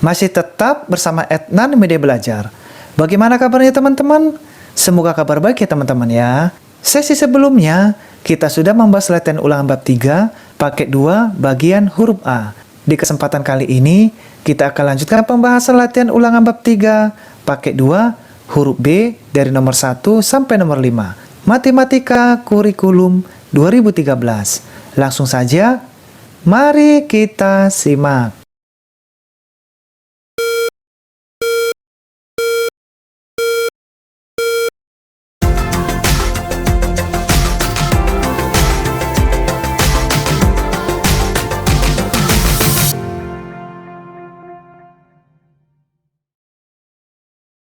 Masih tetap bersama Adnan Media Belajar. Bagaimana kabarnya teman-teman? Semoga kabar baik ya teman-teman ya. Sesi sebelumnya, kita sudah membahas latihan ulangan bab 3, paket 2, bagian huruf A. Di kesempatan kali ini, kita akan lanjutkan pembahasan latihan ulangan bab 3, paket 2, huruf B dari nomor 1 sampai nomor 5. Matematika Kurikulum 2013. Langsung saja, mari kita simak.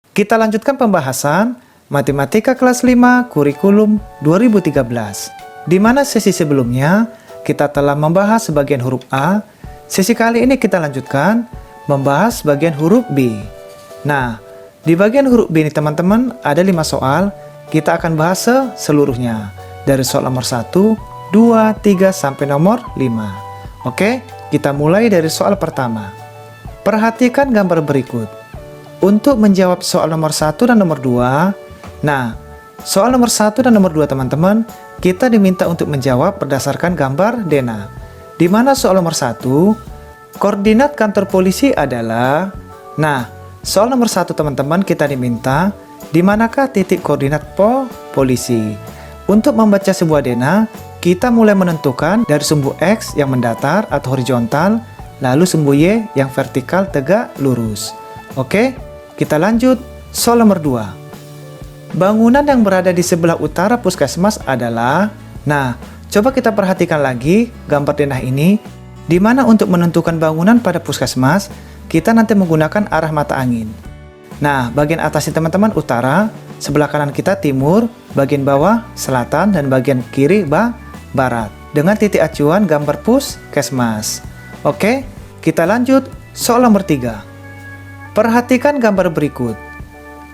Kita lanjutkan pembahasan Matematika kelas 5 Kurikulum 2013. Di mana sesi sebelumnya kita telah membahas sebagian huruf A. Sesi kali ini kita lanjutkan membahas bagian huruf B. Nah, di bagian huruf B ini teman-teman ada 5 soal. Kita akan bahas seluruhnya dari soal nomor 1, 2, 3 sampai nomor 5. Oke, kita mulai dari soal pertama. Perhatikan gambar berikut. Untuk menjawab soal nomor 1 dan nomor 2, nah, soal nomor 1 dan nomor 2 teman-teman, kita diminta untuk menjawab berdasarkan gambar Dena. Di mana soal nomor 1, koordinat kantor polisi adalah, nah, soal nomor 1 teman-teman kita diminta, di manakah titik koordinat polisi. Untuk membaca sebuah Dena, kita mulai menentukan dari sumbu X yang mendatar atau horizontal, lalu sumbu Y yang vertikal tegak lurus. Oke? Kita lanjut, soal nomor 2. Bangunan yang berada di sebelah utara puskesmas adalah, nah, coba kita perhatikan lagi gambar denah ini, di mana untuk menentukan bangunan pada puskesmas, kita nanti menggunakan arah mata angin. Nah, bagian atasnya teman-teman utara, sebelah kanan kita timur, bagian bawah selatan, dan bagian kiri barat. Dengan titik acuan gambar puskesmas. Oke, kita lanjut, soal nomor 3. Perhatikan gambar berikut.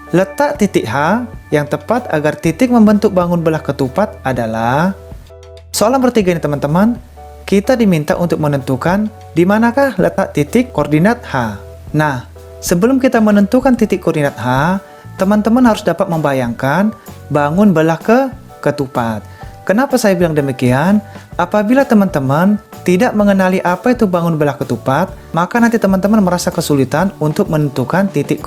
Letak titik H yang tepat agar titik membentuk bangun belah ketupat adalah. Soal nomor 3 ini teman-teman, kita diminta untuk menentukan di manakah letak titik koordinat H. Nah, sebelum kita menentukan titik koordinat H, teman-teman harus dapat membayangkan bangun belah ketupat. Kenapa saya bilang demikian? Apabila teman-teman tidak mengenali apa itu bangun belah ketupat, maka nanti teman-teman merasa kesulitan untuk menentukan titik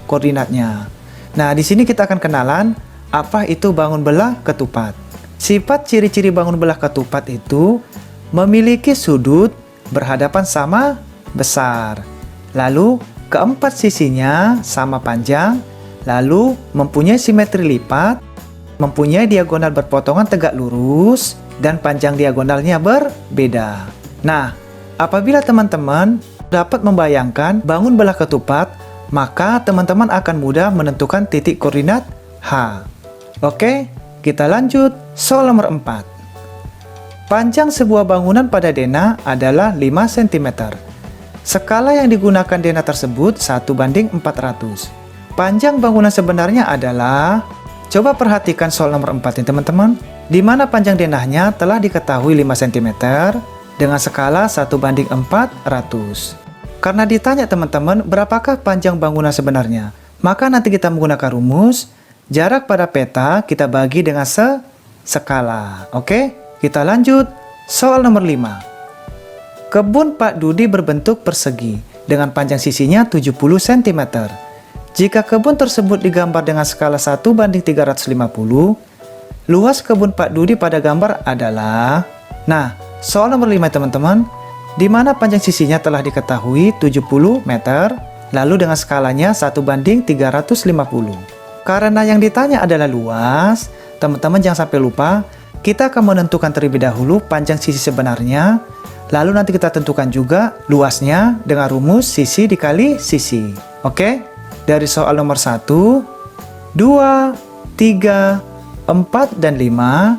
koordinatnya. Nah, di sini kita akan kenalan apa itu bangun belah ketupat. Sifat ciri-ciri bangun belah ketupat itu memiliki sudut berhadapan sama besar. Lalu, keempat sisinya sama panjang, lalu mempunyai simetri lipat, mempunyai diagonal berpotongan tegak lurus, dan panjang diagonalnya berbeda. Nah, apabila teman-teman dapat membayangkan bangun belah ketupat, maka teman-teman akan mudah menentukan titik koordinat H. Oke, kita lanjut soal nomor 4. Panjang sebuah bangunan pada Dena adalah 5 cm. Skala yang digunakan Dena tersebut 1:400. Panjang bangunan sebenarnya adalah, coba perhatikan soal nomor 4 ini teman-teman, di mana panjang denahnya telah diketahui 5 cm dengan skala 1:400. Karena ditanya teman-teman berapakah panjang bangunan sebenarnya, maka nanti kita menggunakan rumus jarak pada peta kita bagi dengan skala. Oke, kita lanjut soal nomor 5. Kebun Pak Dudi berbentuk persegi dengan panjang sisinya 70 cm. Jika kebun tersebut digambar dengan skala 1:350, luas kebun Pak Dudi pada gambar adalah. Nah, soal nomor 5 teman-teman, di mana panjang sisinya telah diketahui 70 meter, lalu dengan skalanya 1:350. Karena yang ditanya adalah luas, teman-teman jangan sampai lupa, kita akan menentukan terlebih dahulu panjang sisi sebenarnya, lalu nanti kita tentukan juga luasnya dengan rumus sisi dikali sisi. Oke? Dari soal nomor 1, 2, 3, 4, dan 5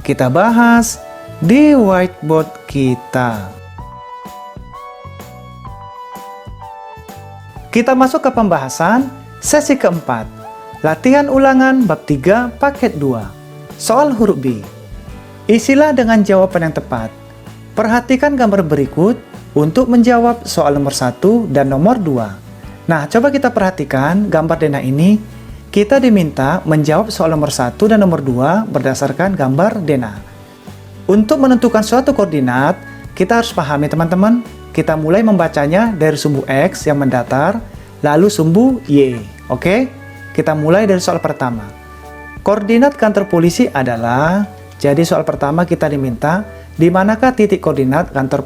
kita bahas di whiteboard kita. Kita masuk ke pembahasan sesi keempat, latihan ulangan bab 3 paket 2. Soal huruf B. Isilah dengan jawaban yang tepat. Perhatikan gambar berikut. untuk menjawab soal nomor 1 dan nomor 2. Nah, coba kita perhatikan gambar denah ini. Kita diminta menjawab soal nomor 1 dan nomor 2 berdasarkan gambar denah. Untuk menentukan suatu koordinat, kita harus pahami teman-teman, kita mulai membacanya dari sumbu X yang mendatar, lalu sumbu Y. Oke? Kita mulai dari soal pertama. Koordinat kantor polisi adalah, jadi soal pertama kita diminta, di manakah titik koordinat kantor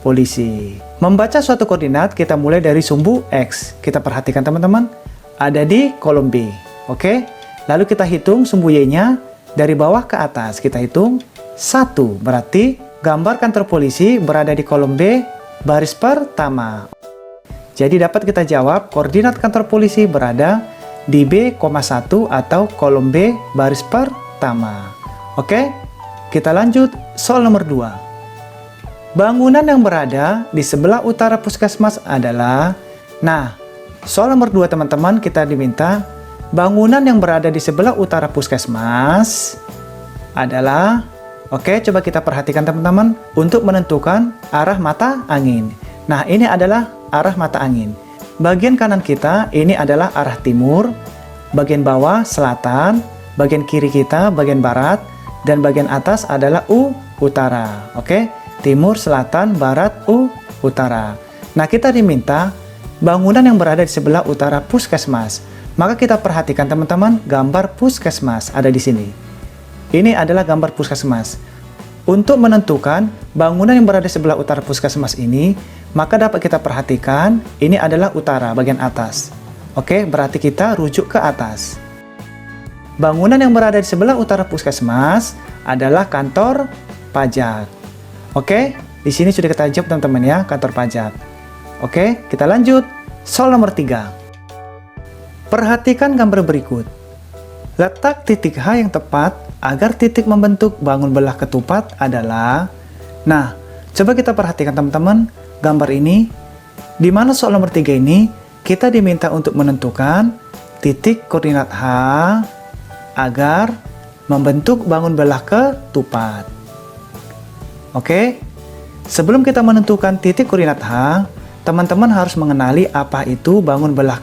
polisi? Membaca suatu koordinat, kita mulai dari sumbu X. Kita perhatikan teman-teman, ada di kolom B. Oke? Lalu kita hitung sumbu Y-nya dari bawah ke atas. Kita hitung 1, berarti gambar kantor polisi berada di kolom B, baris pertama. Jadi dapat kita jawab koordinat kantor polisi berada di B,1 atau kolom B baris pertama. Oke, kita lanjut soal nomor 2. Bangunan yang berada di sebelah utara puskesmas adalah, nah, soal nomor 2 teman-teman kita diminta bangunan yang berada di sebelah utara puskesmas adalah, oke, coba kita perhatikan teman-teman untuk menentukan arah mata angin. Nah, ini adalah arah mata angin. Bagian kanan kita ini adalah arah timur, bagian bawah selatan, bagian kiri kita bagian barat, dan bagian atas adalah utara. Oke, timur, selatan, barat, utara. Nah, kita diminta bangunan yang berada di sebelah utara puskesmas. Maka kita perhatikan teman-teman, gambar puskesmas ada di sini. Ini adalah gambar puskesmas. Untuk menentukan bangunan yang berada di sebelah utara puskesmas ini, maka dapat kita perhatikan ini adalah utara bagian atas. Oke, berarti kita rujuk ke atas. Bangunan yang berada di sebelah utara puskesmas adalah kantor pajak. Oke, di sini sudah kita jawab teman-teman ya, kantor pajak. Oke, kita lanjut. Soal nomor 3. Perhatikan gambar berikut. Letak titik H yang tepat agar titik membentuk bangun belah ketupat adalah, nah, coba kita perhatikan teman-teman gambar ini, di mana soal nomor 3 ini kita diminta untuk menentukan titik koordinat H agar membentuk bangun belah ketupat. Oke, sebelum kita menentukan titik koordinat H, teman-teman harus mengenali apa itu bangun belah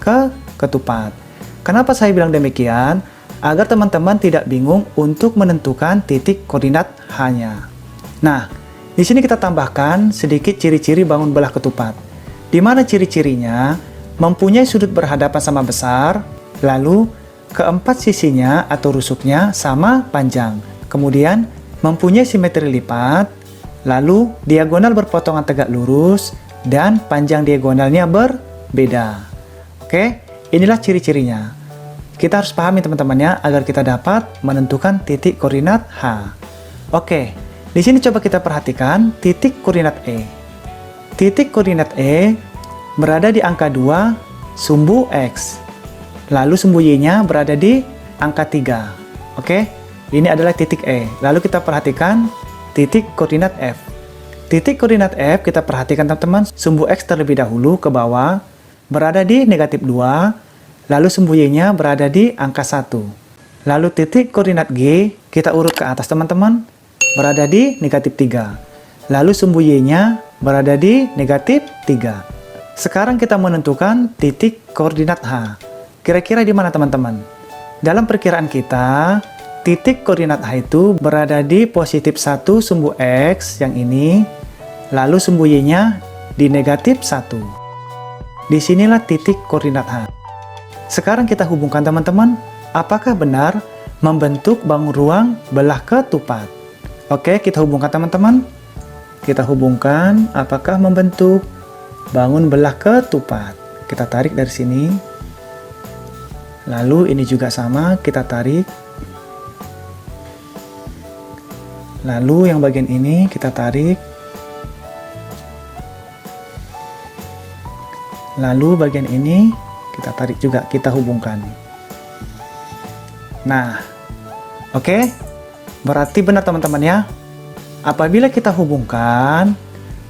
ketupat. Kenapa saya bilang demikian? Agar teman-teman tidak bingung untuk menentukan titik koordinat H-nya. Nah, di sini kita tambahkan sedikit ciri-ciri bangun belah ketupat. Di mana ciri-cirinya mempunyai sudut berhadapan sama besar, lalu keempat sisinya atau rusuknya sama panjang. Kemudian mempunyai simetri lipat, lalu diagonal berpotongan tegak lurus, dan panjang diagonalnya berbeda. Oke, inilah ciri-cirinya. Kita harus pahami teman-temannya agar kita dapat menentukan titik koordinat H. Oke, di sini coba kita perhatikan titik koordinat E. Titik koordinat E berada di angka 2, sumbu X. Lalu sumbu Y-nya berada di angka 3. Oke, ini adalah titik E. Lalu kita perhatikan titik koordinat F. Titik koordinat F kita perhatikan teman-teman, sumbu X terlebih dahulu ke bawah, berada di negatif 2. Lalu sumbu Y-nya berada di angka 1. Lalu titik koordinat G kita urut ke atas teman-teman, berada di negatif 3. Lalu sumbu Y-nya berada di negatif 3. Sekarang kita menentukan titik koordinat H. Kira-kira di mana teman-teman? Dalam perkiraan kita, titik koordinat H itu berada di positif 1 sumbu X yang ini, lalu sumbu Y-nya di negatif 1. Disinilah titik koordinat H. Sekarang kita hubungkan teman-teman, apakah benar membentuk bangun ruang belah ketupat? Oke, kita hubungkan teman-teman. Kita hubungkan apakah membentuk bangun belah ketupat. Kita tarik dari sini. Lalu ini juga sama, kita tarik. Lalu yang bagian ini kita tarik. Lalu bagian ini kita tarik juga, kita hubungkan. Nah, oke. Berarti benar teman-teman ya. Apabila kita hubungkan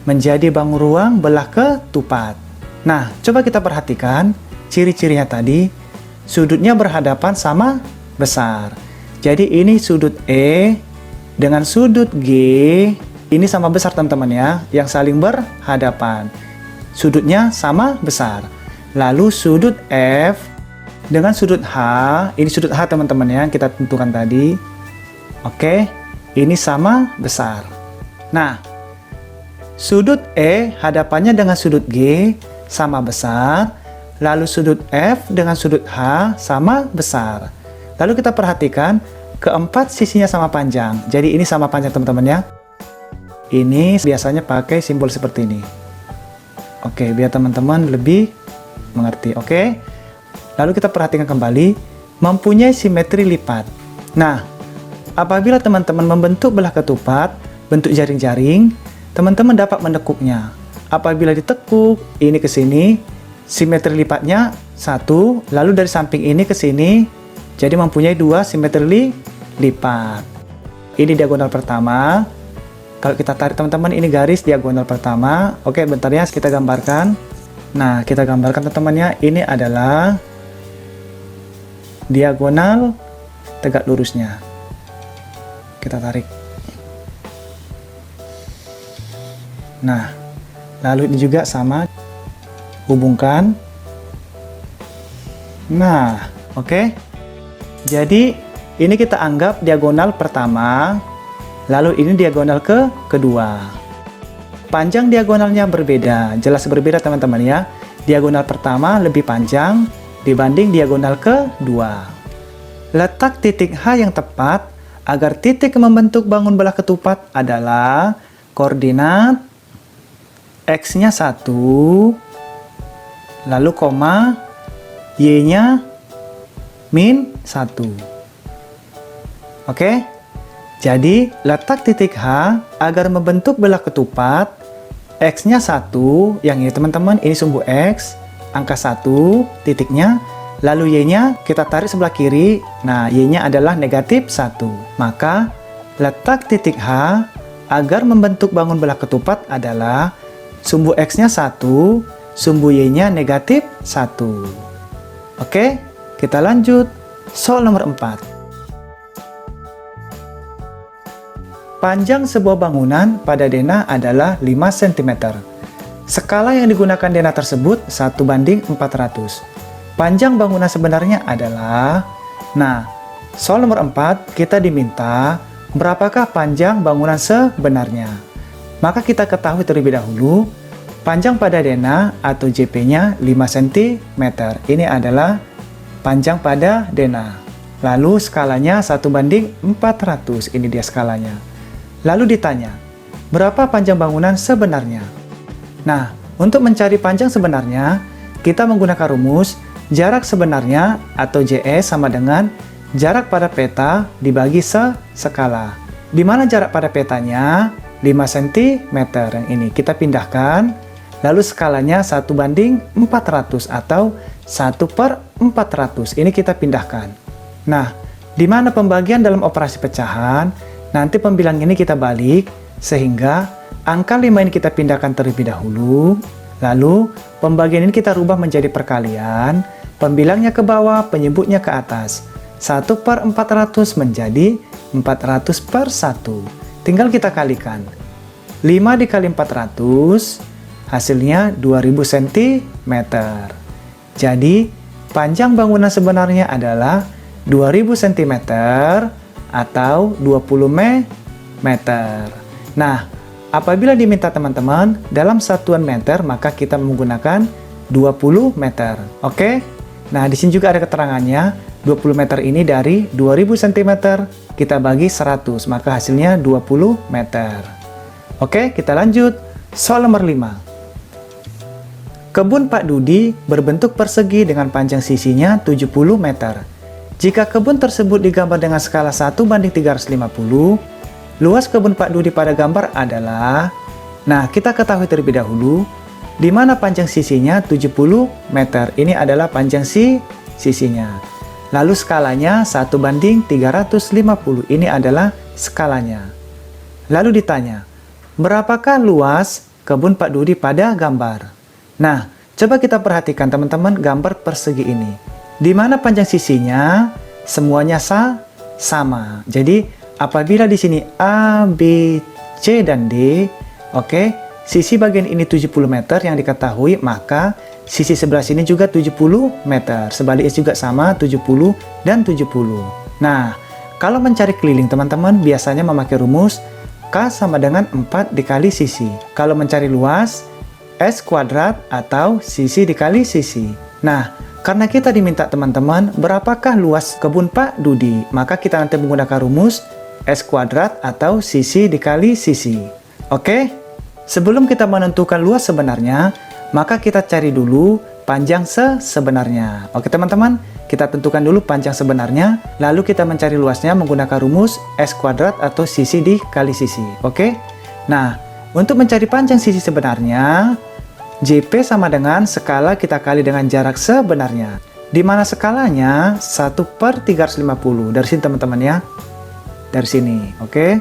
menjadi bangun ruang belah ketupat. Nah, coba kita perhatikan ciri-cirinya tadi. Sudutnya berhadapan sama besar. Jadi ini sudut E dengan sudut G ini sama besar teman-teman ya, yang saling berhadapan. Sudutnya sama besar. Lalu sudut F dengan sudut H, ini sudut H teman-teman ya, kita tentukan tadi. Oke, ini sama besar. Nah, sudut E hadapannya dengan sudut G sama besar. Lalu sudut F dengan sudut H sama besar. Lalu kita perhatikan, keempat sisinya sama panjang. Jadi ini sama panjang teman-teman ya. Ini biasanya pakai simbol seperti ini. Oke, biar teman-teman lebih mengerti. Oke. Lalu kita perhatikan kembali, mempunyai simetri lipat. Nah, apabila teman-teman membentuk belah ketupat, bentuk jaring-jaring, teman-teman dapat menekuknya. Apabila ditekuk, ini ke sini, simetri lipatnya 1, lalu dari samping ini ke sini, jadi mempunyai 2 simetri lipat. Ini diagonal pertama. Kalau kita tarik teman-teman, ini garis diagonal pertama. Oke, bentar ya, kita gambarkan. Nah, kita gambarkan teman-teman ya, ini adalah diagonal tegak lurusnya. Kita tarik. Nah, lalu ini juga sama, hubungkan. Nah, oke. Jadi ini kita anggap diagonal pertama, lalu ini diagonal kedua. Panjang diagonalnya berbeda, jelas berbeda teman-teman ya. Diagonal pertama lebih panjang dibanding diagonal kedua. Letak titik H yang tepat agar titik membentuk bangun belah ketupat adalah koordinat X-nya 1, lalu koma, Y-nya min 1. Oke? Jadi, letak titik H agar membentuk belah ketupat, X-nya 1, yang ini teman-teman, ini sumbu X, angka 1, titiknya, lalu Y-nya kita tarik sebelah kiri, nah Y-nya adalah negatif 1. Maka, letak titik H agar membentuk bangun belah ketupat adalah sumbu X-nya 1, sumbu Y-nya negatif 1. Oke, kita lanjut. Soal nomor 4. Panjang sebuah bangunan pada denah adalah 5 cm. Skala yang digunakan denah tersebut 1:400. Panjang bangunan sebenarnya adalah... Nah, soal nomor 4 kita diminta berapakah panjang bangunan sebenarnya. Maka kita ketahui terlebih dahulu, panjang pada denah atau JP-nya 5 cm. Ini adalah panjang pada denah. Lalu skalanya 1:400. Ini dia skalanya. Lalu ditanya, berapa panjang bangunan sebenarnya? Nah, untuk mencari panjang sebenarnya, kita menggunakan rumus jarak sebenarnya atau JS sama dengan jarak pada peta dibagi skala. Di mana jarak pada petanya 5 cm, yang ini kita pindahkan, lalu skalanya 1:400 atau 1/400, ini kita pindahkan. Nah, di mana pembagian dalam operasi pecahan, nanti pembilang ini kita balik, sehingga angka 5 ini kita pindahkan terlebih dahulu, lalu pembagian ini kita rubah menjadi perkalian, pembilangnya ke bawah, penyebutnya ke atas. 1/400 menjadi 400/1. Tinggal kita kalikan. 5 dikali 400, hasilnya 2000 cm. Jadi, panjang bangunan sebenarnya adalah 2000 cm atau 20 meter. Nah, apabila diminta teman-teman dalam satuan meter, maka kita menggunakan 20 meter. Oke? Nah, di sini juga ada keterangannya. 20 meter ini dari 2000 cm kita bagi 100, maka hasilnya 20 meter. Oke, kita lanjut. Soal nomor 5. Kebun Pak Dudi berbentuk persegi dengan panjang sisinya 70 meter. Jika kebun tersebut digambar dengan skala 1:350, luas kebun Pak Dudi pada gambar adalah... Nah, kita ketahui terlebih dahulu, di mana panjang sisinya 70 meter. Ini adalah panjang sisinya. Lalu skalanya 1:350. Ini adalah skalanya. Lalu ditanya, berapakah luas kebun Pak Dudi pada gambar? Nah, coba kita perhatikan teman-teman gambar persegi ini. Di mana panjang sisinya semuanya sama. Jadi, apabila di sini A, B, C, C dan D. Oke, sisi bagian ini 70 meter yang diketahui, maka sisi sebelah sini juga 70 meter. Sebaliknya juga sama, 70 dan 70. Nah, kalau mencari keliling teman-teman biasanya memakai rumus K sama dengan 4 dikali sisi. Kalau mencari luas, S kuadrat atau sisi dikali sisi. Nah, karena kita diminta teman-teman berapakah luas kebun Pak Dudi, maka kita nanti menggunakan rumus S kuadrat atau sisi dikali sisi. Oke, sebelum kita menentukan luas sebenarnya, maka kita cari dulu panjang sebenarnya. Oke teman-teman, kita tentukan dulu panjang sebenarnya, lalu kita mencari luasnya menggunakan rumus S kuadrat atau sisi dikali sisi. Oke, nah untuk mencari panjang sisi sebenarnya, JP sama dengan skala kita kali dengan jarak sebenarnya. Di mana skalanya 1/350. Dari sini teman-teman ya. Dari sini, oke.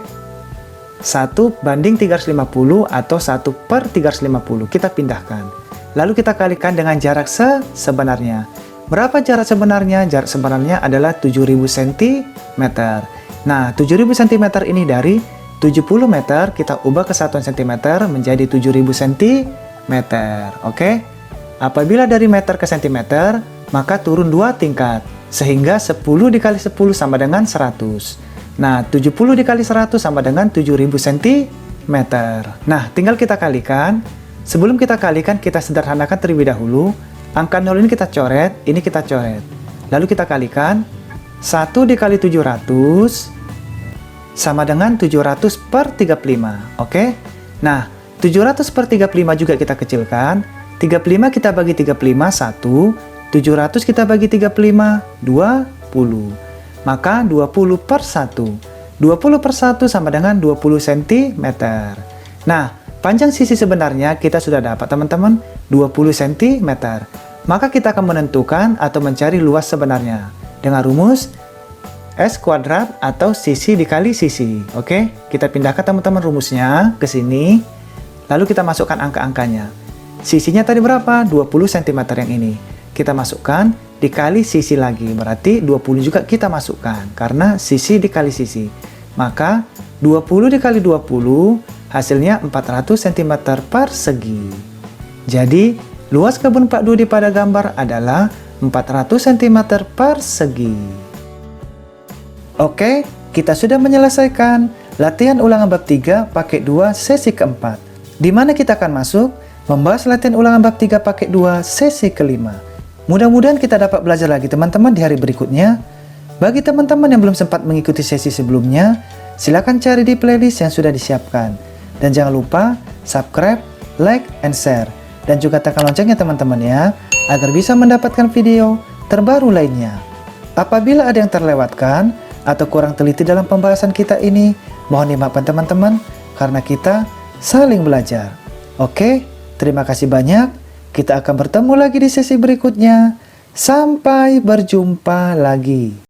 1 banding 350 atau 1/350. Kita pindahkan. Lalu kita kalikan dengan jarak sebenarnya. Berapa jarak sebenarnya? Jarak sebenarnya adalah 7000 cm. Nah, 7000 cm ini dari 70 meter kita ubah ke satuan cm menjadi 7000 cm. Oke. Apabila dari meter ke cm, maka turun 2 tingkat. Sehingga 10 dikali 10 sama dengan 100. Nah, 70 dikali 100 sama dengan 7000 cm. Nah, tinggal kita kalikan. Sebelum kita kalikan, kita sederhanakan terlebih dahulu. Angka 0 ini kita coret, ini kita coret. Lalu kita kalikan. 1 dikali 700 sama dengan 700/35. Oke. Nah, 700/35 juga kita kecilkan. 35 kita bagi 35, 1. 700 kita bagi 35, 20. Maka 20/1. 20/1 sama dengan 20 cm. Nah, panjang sisi sebenarnya kita sudah dapat teman-teman, 20 cm. Maka kita akan menentukan atau mencari luas sebenarnya dengan rumus S kuadrat atau sisi dikali sisi. Oke, kita pindahkan teman-teman rumusnya ke sini. Lalu kita masukkan angka-angkanya. Sisinya tadi berapa? 20 cm yang ini. Kita masukkan dikali sisi lagi. Berarti 20 juga kita masukkan. Karena sisi dikali sisi. Maka 20 dikali 20 hasilnya 400 cm persegi. Jadi luas kebun Pak Dudi pada gambar adalah 400 cm persegi. Oke, kita sudah menyelesaikan latihan ulangan bab 3 paket 2 sesi keempat. Di mana kita akan masuk membahas latihan ulangan bab 3 paket 2 sesi kelima. Mudah-mudahan kita dapat belajar lagi teman-teman di hari berikutnya. Bagi teman-teman yang belum sempat mengikuti sesi sebelumnya, silakan cari di playlist yang sudah disiapkan. Dan jangan lupa subscribe, like, and share. Dan juga tekan loncengnya teman-teman ya, agar bisa mendapatkan video terbaru lainnya. Apabila ada yang terlewatkan atau kurang teliti dalam pembahasan kita ini, mohon dimaafkan teman-teman, karena kita saling belajar. Oke, terima kasih banyak. Kita akan bertemu lagi di sesi berikutnya. Sampai berjumpa lagi.